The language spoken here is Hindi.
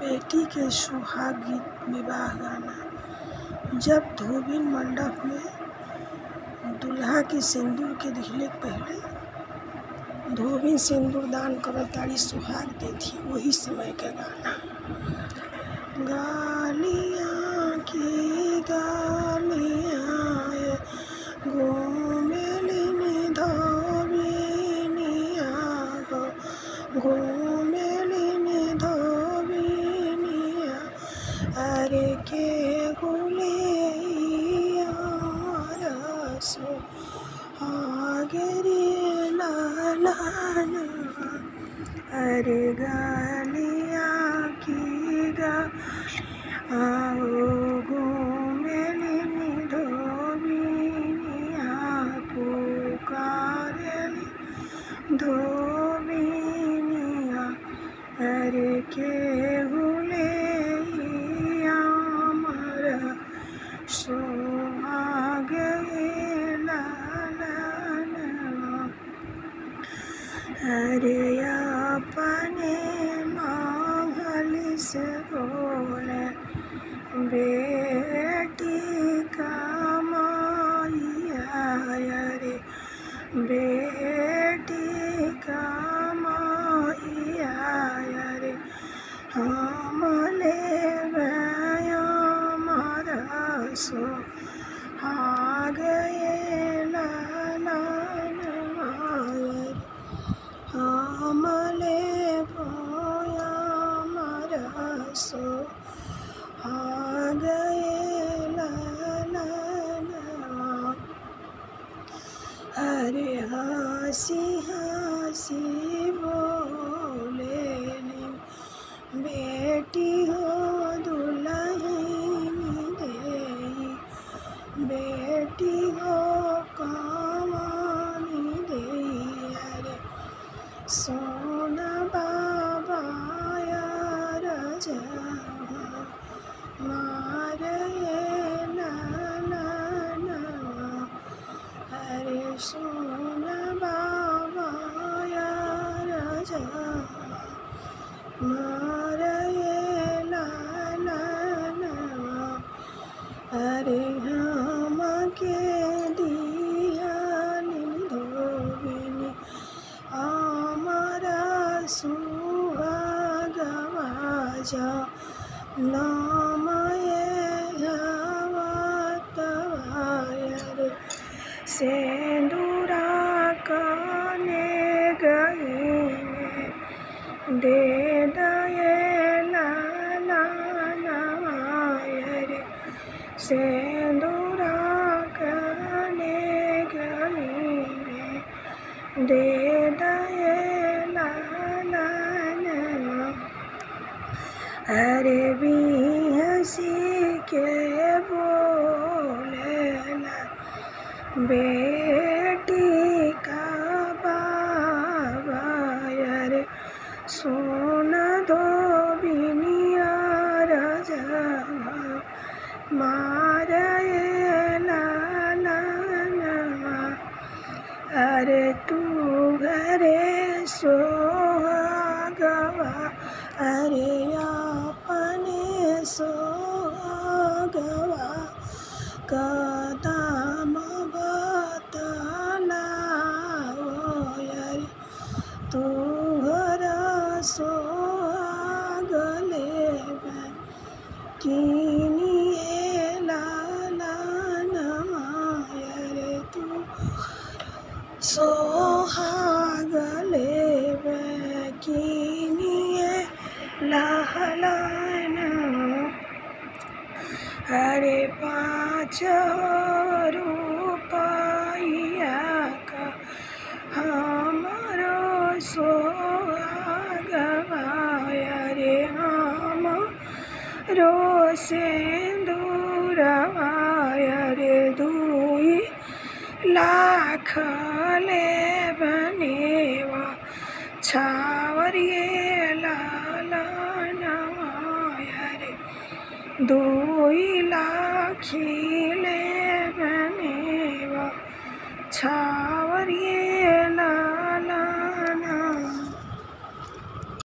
बेटी के सुहाग गीत विवाह गाना। जब धोबिन मंडप में दूल्हा के सिंदूर के दिखले पहले धोबिन सिंदूर दान करताड़ी सुहाग देती, वही समय का गाना। गालियाँ की गालियाँ घूमेलिन धोबिनिया हो, घूमेलिन धोबिनिया। अरे के हुले रसो आगरे लालाना। अरे गालियाँ की आओ घूमेलिन धोबिनिया, पुकारेलिन धोबिनिया। अरे के हुले आमर सुहागे लालाना। अरे अपने मांगल से बोले बेटी का माया। अरे बेटी का माया। अरे हम लेबै हमारा सुहागे लालाना। हम लेबै हमारा सुहागे लालाना। अरे हंसी हंसी बोलेलिन बेटी हो दुल्हन देई, बेटी हो कमानी देई। अरे सोना बाबा राजा मारे लालाना। अरे सोना बाबा राजा मारे लालाना। अरे हम के दियालिन धोबिनी हमारा सुहागवा जा नाम हवातवायर। सेंदूरा काने गईने दे दये लालाना। अरे सेंदूरा काने गईने दे दये लालाना। अरे भी हंसी के बोलेला बेटी का बाबा। अरे सोना धोबिनिया राजा मारे लालाना। अरे तू घरे सोहागवा, अरे अपने सोहागवा कदम बतलाओ। अरे तोहरा सोहाग लेबै किनिए लालाना। अरे तू सोहाग लेबै किनिए लालाना। अरे 5 रुपया का हमारो सोहागवा। अरे हमरो सिंदूरवा। अरे 2 लाख लेबनेवा छावरिये लालाना। अरे 2 लाख लेबनेवा छा